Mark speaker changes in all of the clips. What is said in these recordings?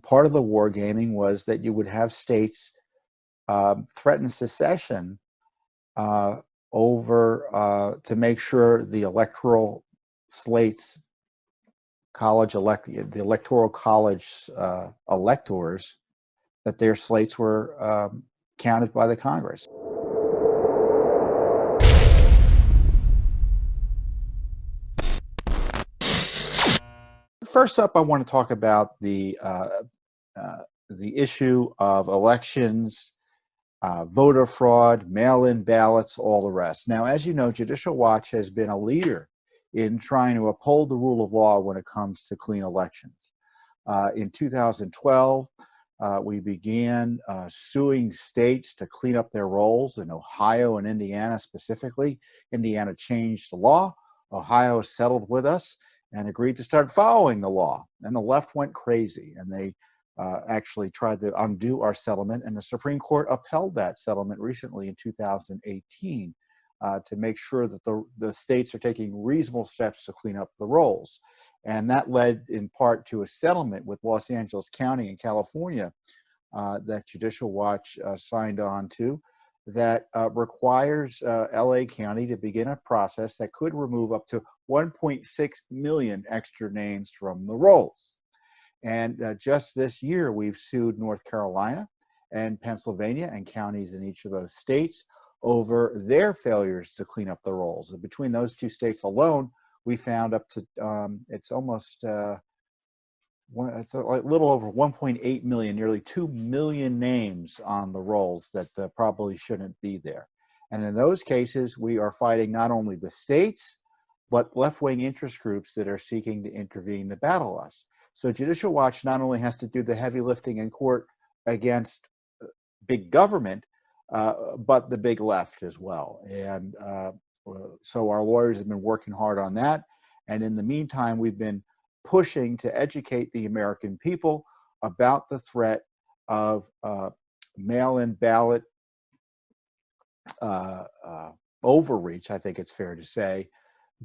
Speaker 1: part of the wargaming was that you would have states threaten secession over to make sure the electoral slates, the electoral college electors, that their slates were counted by the Congress. First up, I want to talk about the issue of elections, voter fraud, mail-in ballots, all the rest. Now, as you know, Judicial Watch has been a leader in trying to uphold the rule of law when it comes to clean elections. In 2012, we began suing states to clean up their rolls in Ohio and Indiana specifically. Indiana changed the law. Ohio settled with us and agreed to start following the law. And the left went crazy, and they actually tried to undo our settlement, and the Supreme Court upheld that settlement recently in 2018 to make sure that the states are taking reasonable steps to clean up the rolls. And that led in part to a settlement with Los Angeles County in California that Judicial Watch signed on to that requires LA County to begin a process that could remove up to 1.6 million extra names from the rolls. And just this year, we've sued North Carolina and Pennsylvania and counties in each of those states over their failures to clean up the rolls. And between those two states alone, we found up to, it's almost, it's a little over 1.8 million, nearly 2 million names on the rolls that probably shouldn't be there. And in those cases, we are fighting not only the states, but left-wing interest groups that are seeking to intervene to battle us. So Judicial Watch not only has to do the heavy lifting in court against big government, but the big left as well. And so our lawyers have been working hard on that. And in the meantime, we've been pushing to educate the American people about the threat of mail-in ballot overreach, I think it's fair to say,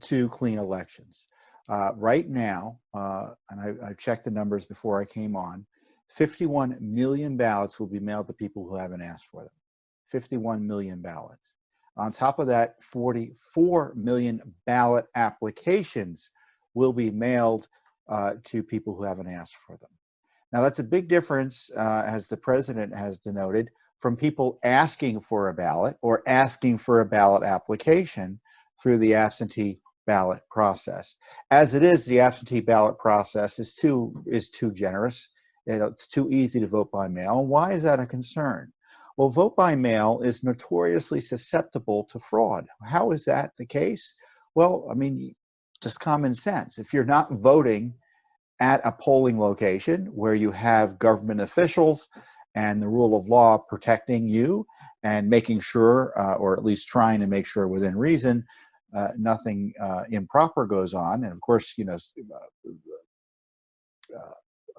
Speaker 1: to clean elections. Right now, and I checked the numbers before I came on, 51 million ballots will be mailed to people who haven't asked for them. 51 million ballots. On top of that, 44 million ballot applications will be mailed to people who haven't asked for them. Now, that's a big difference, as the president has denoted, from people asking for a ballot or asking for a ballot application through the absentee ballot process. As it is, the absentee ballot process is too generous. It's too easy to vote by mail. And why is that a concern? Well, vote by mail is notoriously susceptible to fraud. How is that the case? Well, I mean, just common sense. If you're not voting at a polling location where you have government officials and the rule of law protecting you and making sure, or at least trying to make sure within reason, nothing improper goes on. And of course, you know,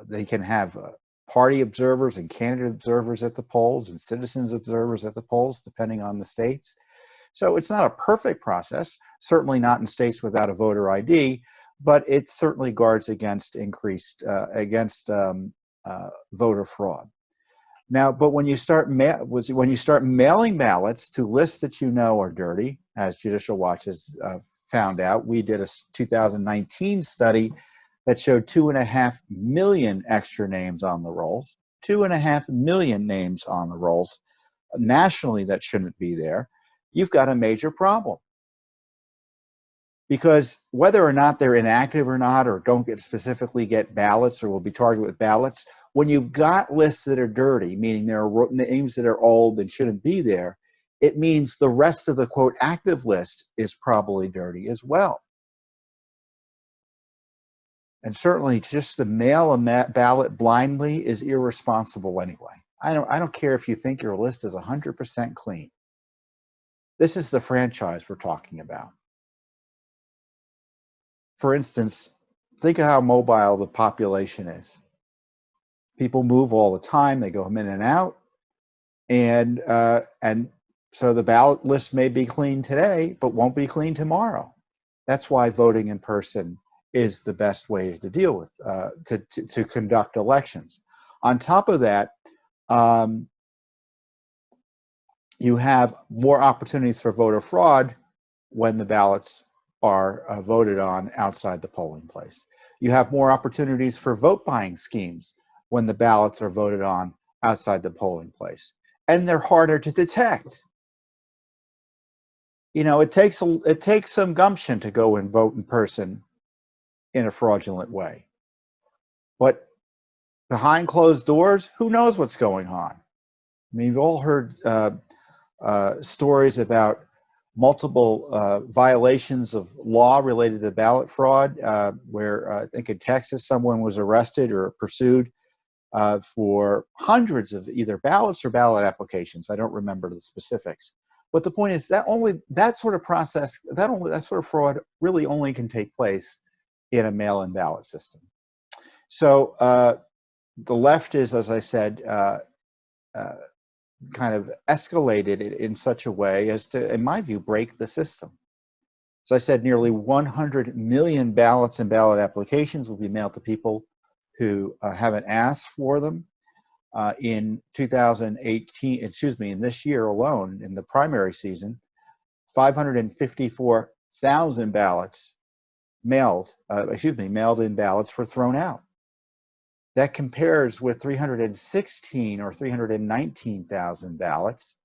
Speaker 1: they can have party observers and candidate observers at the polls and citizens observers at the polls, depending on the states. So it's not a perfect process, certainly not in states without a voter ID, but it certainly guards against voter fraud. Now, but when you start mailing ballots to lists that you know are dirty, as Judicial Watch has found out, we did a 2019 study that showed 2.5 million extra names on the rolls, 2.5 million names on the rolls nationally that shouldn't be there. You've got a major problem. Because whether or not they're inactive or not, or don't specifically get ballots or will be targeted with ballots, when you've got lists that are dirty, meaning there are names that are old and shouldn't be there, it means the rest of the, quote, active list is probably dirty as well. And certainly just to mail a ballot blindly is irresponsible anyway. I don't care if you think your list is 100% clean. This is the franchise we're talking about. For instance, think of how mobile the population is. People move all the time. They go in and out. And so the ballot list may be clean today, but won't be clean tomorrow. That's why voting in person is the best way to deal with, to conduct elections. On top of that, you have more opportunities for voter fraud when the ballots are voted on outside the polling place. You have more opportunities for vote buying schemes when the ballots are voted on outside the polling place. And they're harder to detect. You know, it takes some gumption to go and vote in person in a fraudulent way. But behind closed doors, who knows what's going on? I mean, you've all heard stories about multiple violations of law related to ballot fraud, where I think in Texas someone was arrested or pursued for hundreds of either ballots or ballot applications. I don't remember the specifics. But the point is that that sort of process, that sort of fraud really only can take place in a mail-in ballot system. So the left is, as I said, kind of escalated it in such a way as to, in my view, break the system. As I said, nearly 100 million ballots and ballot applications will be mailed to people who haven't asked for them. In 2018, excuse me, in this year alone, in the primary season, 554,000 ballots mailed in ballots were thrown out. That compares with 316 or 319,000 ballots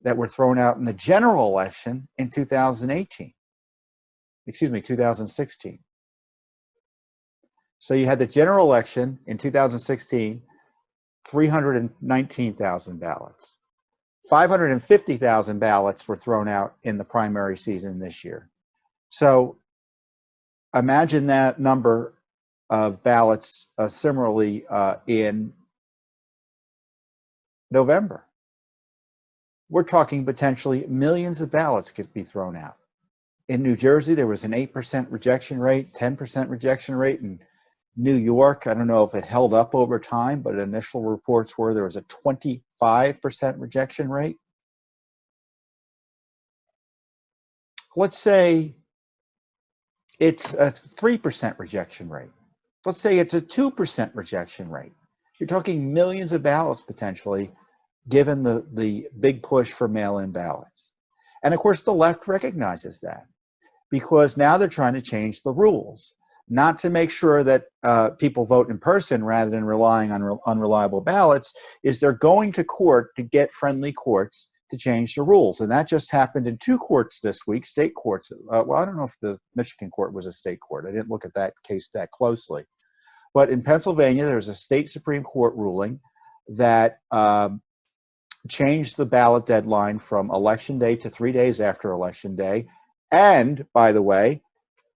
Speaker 1: that were thrown out in the general election in 2016. So you had the general election in 2016, 319,000 ballots. 550,000 ballots were thrown out in the primary season this year. So imagine that number of ballots similarly in November. We're talking potentially millions of ballots could be thrown out. In New Jersey, there was an 8% rejection rate, 10% rejection rate. In New York, I don't know if it held up over time, but initial reports were there was a 25% rejection rate. Let's say it's a 3% rejection rate. Let's say it's a 2% rejection rate. You're talking millions of ballots potentially, given the big push for mail-in ballots. And of course, the left recognizes that, because now they're trying to change the rules, not to make sure that people vote in person rather than relying on unreliable ballots, is they're going to court to get friendly courts to change the rules. And that just happened in 2 courts this week, state courts. Well, I don't know if the Michigan court was a state court. I didn't look at that case that closely. But in Pennsylvania, there's a state Supreme Court ruling that changed the ballot deadline from Election Day to 3 days after Election Day. And, by the way,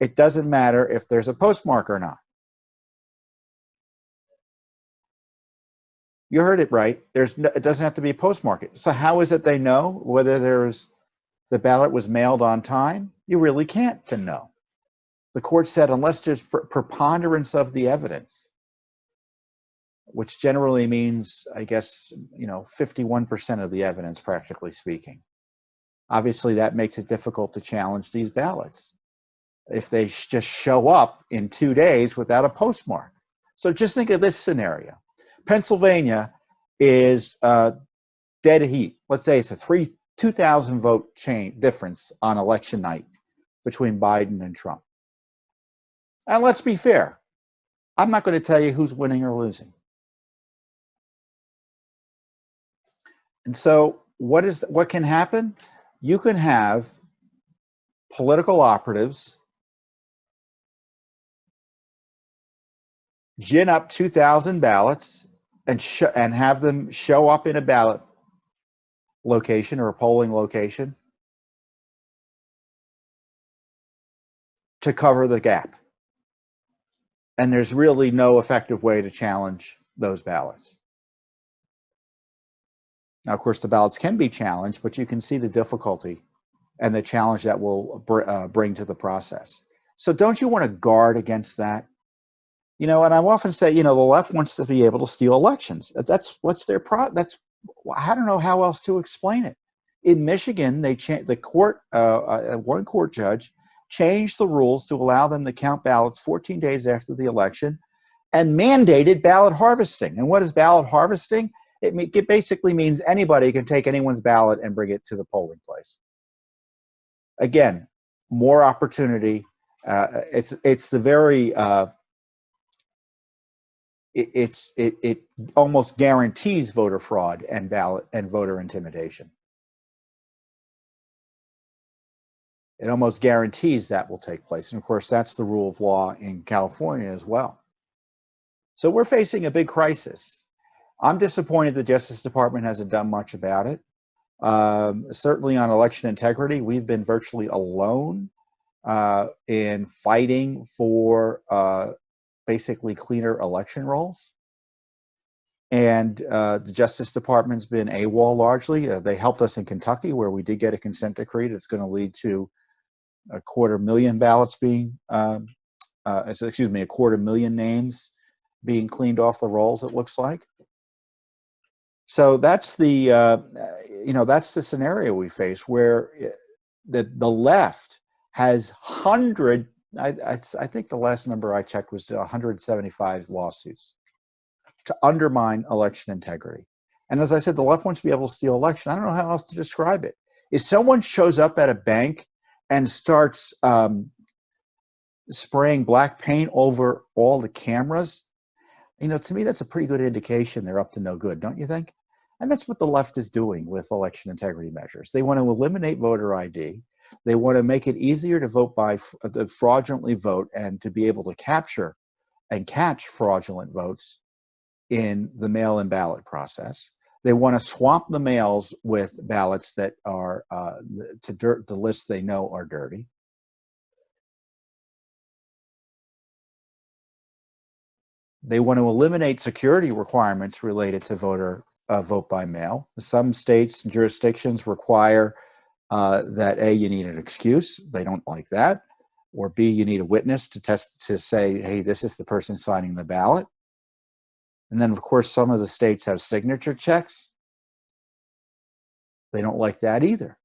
Speaker 1: it doesn't matter if there's a postmark or not. You heard it right. It doesn't have to be a postmark. So how is it they know whether the ballot was mailed on time? You really can't know. The court said unless there's preponderance of the evidence, which generally means, I guess, 51% of the evidence, practically speaking. Obviously, that makes it difficult to challenge these ballots if they just show up in 2 days without a postmark. So just think of this scenario. Pennsylvania is dead heat. Let's say it's a 2,000 vote difference on election night between Biden and Trump. And let's be fair. I'm not going to tell you who's winning or losing. And so what can happen? You can have political operatives gin up 2,000 ballots and have them show up in a ballot location or a polling location to cover the gap. And there's really no effective way to challenge those ballots. Now, of course, the ballots can be challenged, but you can see the difficulty and the challenge that will bring to the process. So don't you want to guard against that? And I often say, the left wants to be able to steal elections. That's what's their I don't know how else to explain it. In Michigan, one court judge changed the rules to allow them to count ballots 14 days after the election, and mandated ballot harvesting. And what is ballot harvesting? It basically means anybody can take anyone's ballot and bring it to the polling place. Again, more opportunity. It's the very it almost guarantees voter fraud and ballot and voter intimidation. It almost guarantees that will take place. And of course, that's the rule of law in California as well. So we're facing a big crisis. I'm disappointed the Justice Department hasn't done much about it. Certainly on election integrity, we've been virtually alone in fighting for basically cleaner election rolls. And the Justice Department's been AWOL largely. They helped us in Kentucky, where we did get a consent decree that's going to lead to 250,000 ballots being, excuse me, 250,000 names being cleaned off the rolls, it looks like. So that's the, that's the scenario we face, where the left has I think the last number I checked was 175 lawsuits to undermine election integrity. And as I said, the left wants to be able to steal election. I don't know how else to describe it. If someone shows up at a bank and starts spraying black paint over all the cameras, to me, that's a pretty good indication they're up to no good, don't you think? And that's what the left is doing with election integrity measures. They want to eliminate voter ID. They want to make it easier to vote to fraudulently vote and to be able to capture and catch fraudulent votes in the mail-in ballot process. They want to swamp the mails with ballots that are the lists they know are dirty. They want to eliminate security requirements related to vote by mail. Some states and jurisdictions require that A, you need an excuse. They don't like that. Or B, you need a witness to say, hey, this is the person signing the ballot. And then, of course, some of the states have signature checks. They don't like that either.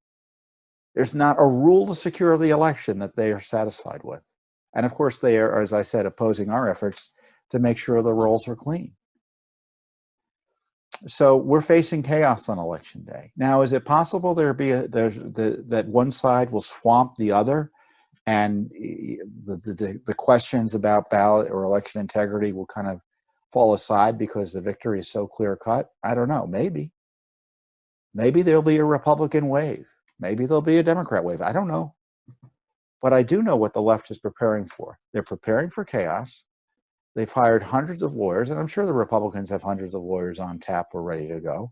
Speaker 1: There's not a rule to secure the election that they are satisfied with. And of course, they are, as I said, opposing our efforts to make sure the rolls are clean. So we're facing chaos on election day. Now, is it possible that one side will swamp the other, and the questions about ballot or election integrity will kind of fall aside because the victory is so clear cut? I don't know. Maybe there'll be a Republican wave. Maybe there'll be a Democrat wave. I don't know. But I do know what the left is preparing for. They're preparing for chaos. They've hired hundreds of lawyers, and I'm sure the Republicans have hundreds of lawyers on tap or ready to go.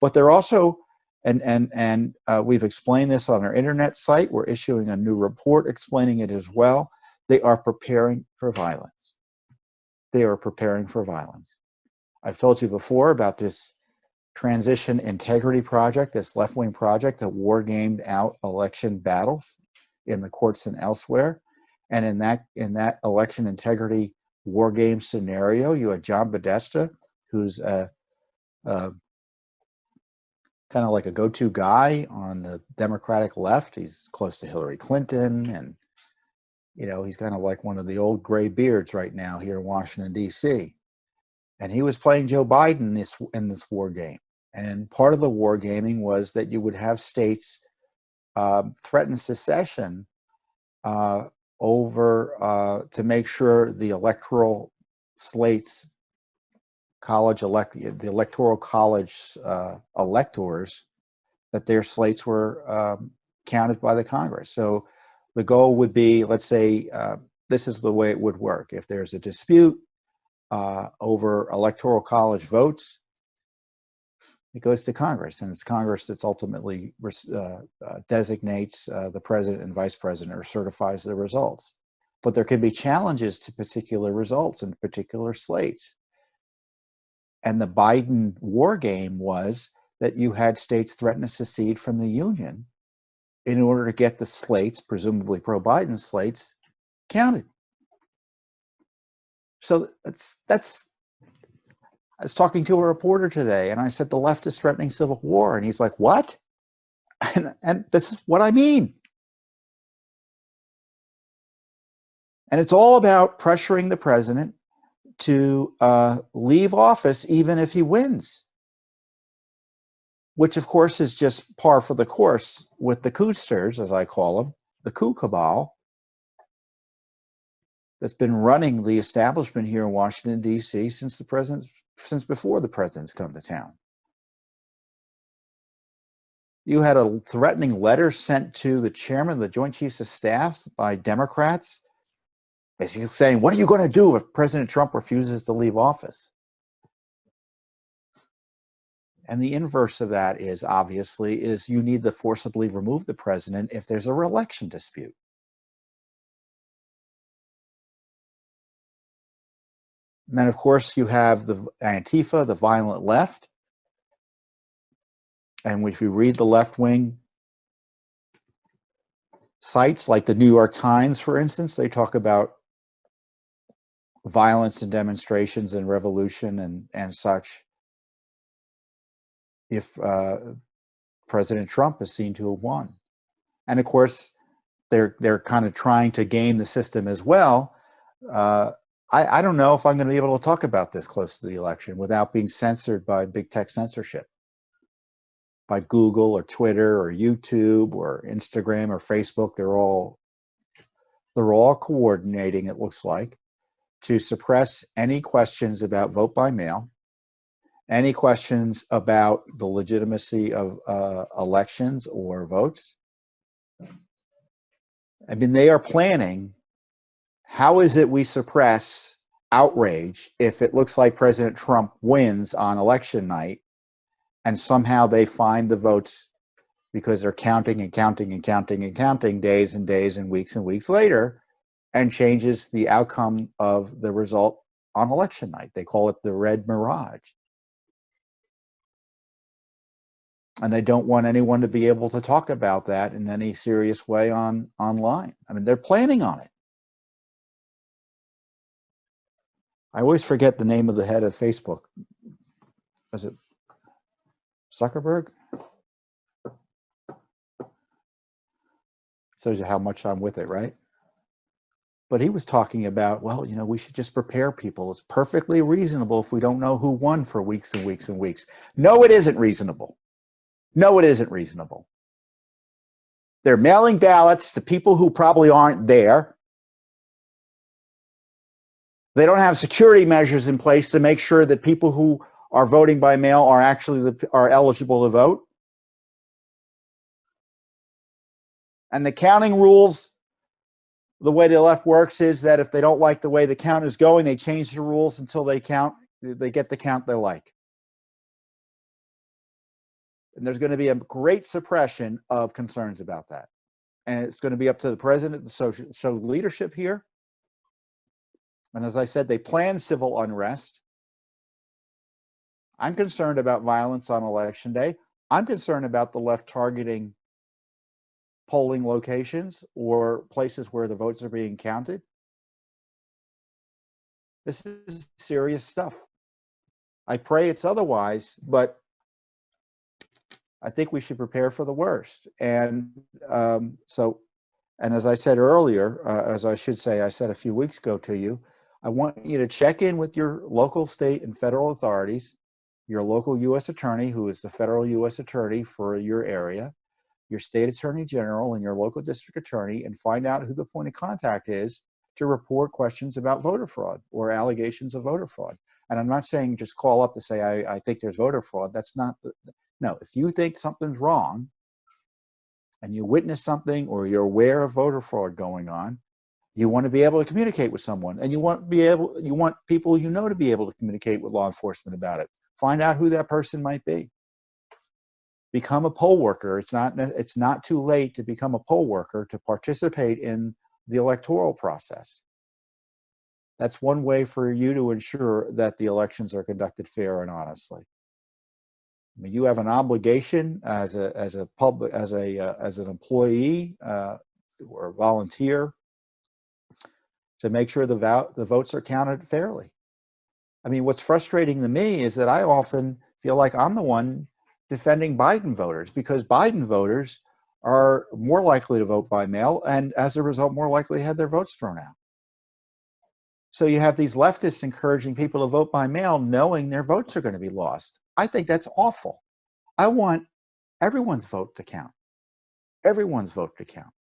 Speaker 1: But they're also, and we've explained this on our internet site. We're issuing a new report explaining it as well. They are preparing for violence. They are preparing for violence. I've told you before about this transition integrity project, this left-wing project that war-gamed out election battles in the courts and elsewhere. And in that election integrity war game scenario, you had John Podesta, who's kind of like a go-to guy on the Democratic left. He's close to Hillary Clinton, and he's kind of like one of the old gray beards right now here in Washington, D.C. And he was playing Joe Biden in this war game. And part of the war gaming was that you would have states threaten secession to make sure the electoral slates, the electoral college electors, that their slates were counted by the Congress. So the goal would be, let's say, this is the way it would work. If there's a dispute over electoral college votes, it goes to Congress, and it's Congress that's ultimately designates the president and vice president or certifies the results. But there can be challenges to particular results and particular slates. And the Biden war game was that you had states threaten to secede from the Union in order to get the slates, presumably pro-Biden slates, counted. So that's I was talking to a reporter today, and I said, the left is threatening civil war. And he's like, what? And this is what I mean. And it's all about pressuring the president to leave office even if he wins, which of course is just par for the course with the coosters, as I call them, the coup cabal that's been running the establishment here in Washington, D.C. since before the president's come to town. You had a threatening letter sent to the chairman of the Joint Chiefs of Staff by Democrats, basically saying, what are you going to do if President Trump refuses to leave office? And the inverse of that is, obviously, is you need to forcibly remove the president if there's a re-election dispute. And then, of course, you have the Antifa, the violent left. And if you read the left-wing sites like the New York Times, for instance, they talk about violence and demonstrations and revolution and such if President Trump is seen to have won. And of course, they're kind of trying to game the system as well. I don't know if I'm going to be able to talk about this close to the election without being censored by big tech censorship, by Google or Twitter or YouTube or Instagram or Facebook. They're all coordinating, it looks like, to suppress any questions about vote by mail, any questions about the legitimacy of elections or votes. I mean, they are planning, how is it we suppress outrage if it looks like President Trump wins on election night and somehow they find the votes because they're counting and counting and counting and counting days and days and weeks later, and changes the outcome of the result on election night. They call it the red mirage. And they don't want anyone to be able to talk about that in any serious way online. I mean, they're planning on it. I always forget the name of the head of Facebook. Was it Zuckerberg? Shows you how much I'm with it, right? But he was talking about, well, you know, we should just prepare people. It's perfectly reasonable if we don't know who won for weeks and weeks and weeks. No, it isn't reasonable. No, it isn't reasonable. They're mailing ballots to people who probably aren't there. They don't have security measures in place to make sure that people who are voting by mail are actually are eligible to vote. And the counting rules, the way the left works is that if they don't like the way the count is going, they change the rules until they get the count they like. And there's going to be a great suppression of concerns about that. And it's going to be up to the president to show leadership here. And as I said, they plan civil unrest. I'm concerned about violence on election day. I'm concerned about the left targeting polling locations or places where the votes are being counted. This is serious stuff. I pray it's otherwise, but I think we should prepare for the worst. And and as I said earlier, I said a few weeks ago to you, I want you to check in with your local, state, and federal authorities, your local U.S. attorney, who is the federal U.S. attorney for your area, your state attorney general, and your local district attorney, and find out who the point of contact is to report questions about voter fraud or allegations of voter fraud. And I'm not saying just call up to say, I think there's voter fraud. That's not no, if you think something's wrong and you witness something or you're aware of voter fraud going on, you want to be able to communicate with someone, and you want people you know to be able to communicate with law enforcement about it. Find out who that person might be. Become a poll worker. It's not too late to become a poll worker to participate in the electoral process. That's one way for you to ensure that the elections are conducted fair and honestly. I mean, you have an obligation as an employee or a volunteer to make sure the votes are counted fairly. I mean, what's frustrating to me is that I often feel like I'm the one defending Biden voters, because Biden voters are more likely to vote by mail and as a result more likely to have their votes thrown out. So you have these leftists encouraging people to vote by mail knowing their votes are going to be lost. I think that's awful. I want everyone's vote to count. Everyone's vote to count.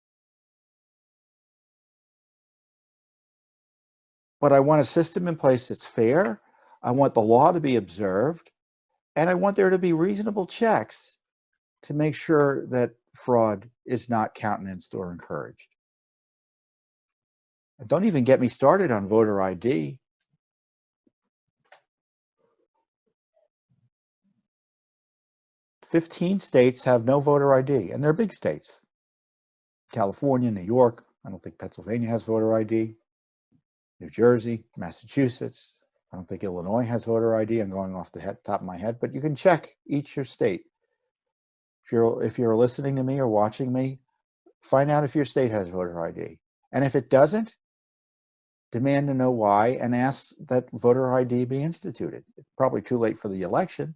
Speaker 1: But I want a system in place that's fair. I want the law to be observed. And I want there to be reasonable checks to make sure that fraud is not countenanced or encouraged. And don't even get me started on voter ID. "15 states have no voter ID, and they're big states. California, New York, I don't think Pennsylvania has voter ID, New Jersey, Massachusetts, I don't think Illinois has voter ID. I'm going off the top of my head, but you can check each your state. If you're listening to me or watching me, find out if your state has voter ID. And if it doesn't, demand to know why and ask that voter ID be instituted. It's probably too late for the election.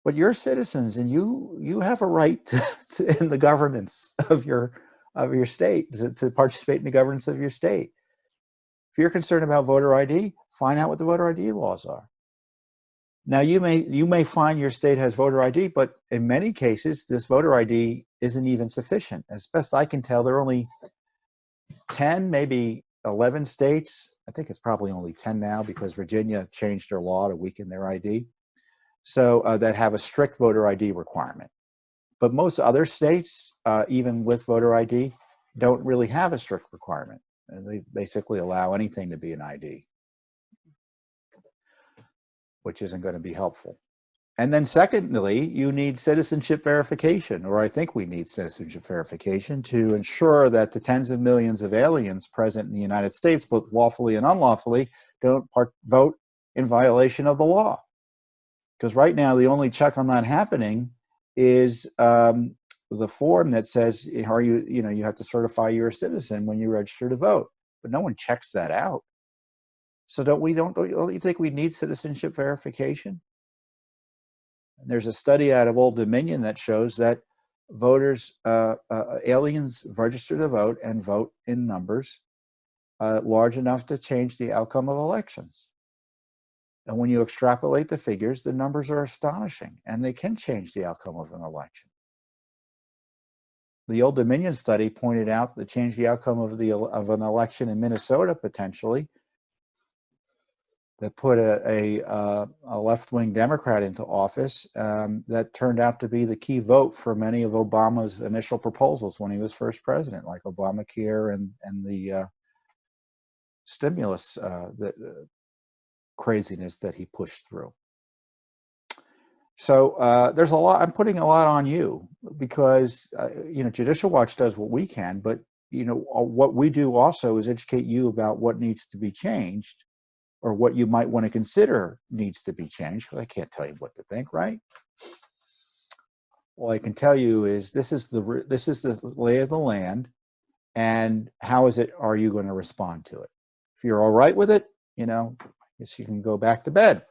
Speaker 1: But you're citizens, and you have a right in the governance of your state to participate in the governance of your state. If you're concerned about voter ID, find out what the voter ID laws are. Now you may find your state has voter ID, but in many cases this voter ID isn't even sufficient. As best I can tell, there are only 10, maybe 11 states. I think it's probably only 10 now because Virginia changed their law to weaken their ID. So that have a strict voter ID requirement. But most other states, even with voter ID, don't really have a strict requirement. And they basically allow anything to be an ID, which isn't going to be helpful. And then secondly, you need citizenship verification, or I think we need citizenship verification to ensure that the tens of millions of aliens present in the United States, both lawfully and unlawfully, don't vote in violation of the law. Because right now, the only check on that happening is the form that says, you have to certify you're a citizen when you register to vote. But no one checks that out. So don't you think we need citizenship verification? And there's a study out of Old Dominion that shows that aliens register to vote and vote in numbers large enough to change the outcome of elections. And when you extrapolate the figures, the numbers are astonishing, and they can change the outcome of an election. The Old Dominion study pointed out that changed the outcome of an election in Minnesota potentially, that put a left-wing Democrat into office that turned out to be the key vote for many of Obama's initial proposals when he was first president, like Obamacare and the stimulus craziness that he pushed through. So there's a lot. I'm putting a lot on you because Judicial Watch does what we can, but what we do also is educate you about what needs to be changed, or what you might want to consider needs to be changed. Because I can't tell you what to think, right? All I can tell you is this is the lay of the land, and how are you going to respond to it? If you're all right with it, I guess you can go back to bed.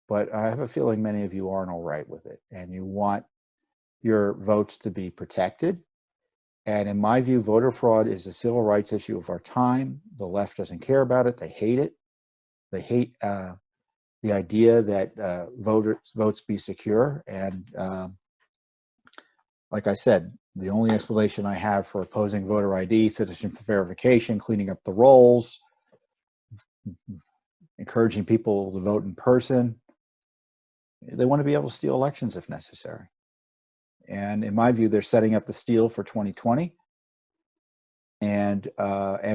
Speaker 1: But I have a feeling many of you aren't all right with it, and you want your votes to be protected. And in my view, voter fraud is a civil rights issue of our time. The left doesn't care about it. They hate it. They hate the idea that votes be secure. And like I said, the only explanation I have for opposing voter ID, citizenship verification, cleaning up the rolls, encouraging people to vote in person, they want to be able to steal elections if necessary. And in my view, they're setting up the steal for 2020 and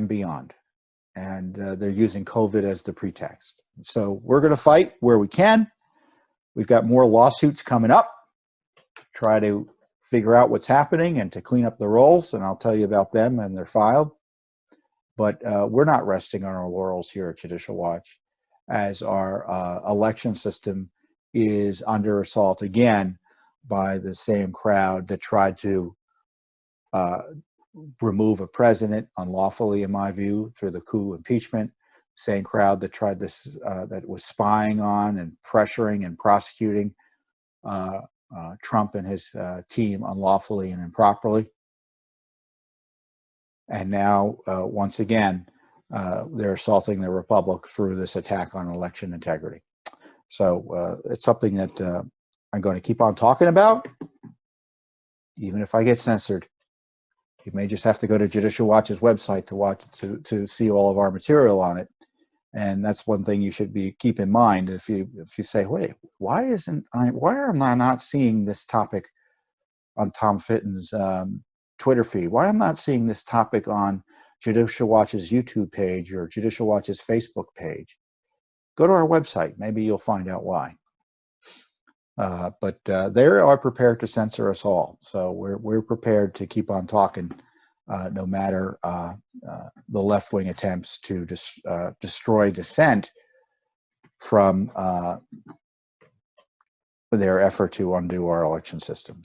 Speaker 1: beyond. And they're using COVID as the pretext. So we're going to fight where we can. We've got more lawsuits coming up to try to figure out what's happening and to clean up the rolls, and I'll tell you about them, and they're filed. But we're not resting on our laurels here at Judicial Watch, as our election system is under assault again by the same crowd that tried to remove a president unlawfully, in my view, through the coup impeachment. Same crowd that tried this, that was spying on and pressuring and prosecuting Trump and his team unlawfully and improperly. And now, once again, they're assaulting the Republic through this attack on election integrity. So it's something that I'm going to keep on talking about, even if I get censored. You may just have to go to Judicial Watch's website to see all of our material on it. And that's one thing you should keep in mind. If you say, wait, why am I not seeing this topic on Tom Fitton's Twitter feed? Why am I not seeing this topic on Judicial Watch's YouTube page or Judicial Watch's Facebook page? Go to our website. Maybe you'll find out why. But they are prepared to censor us all. So we're prepared to keep on talking, no matter the left-wing attempts to destroy dissent from their effort to undo our election systems.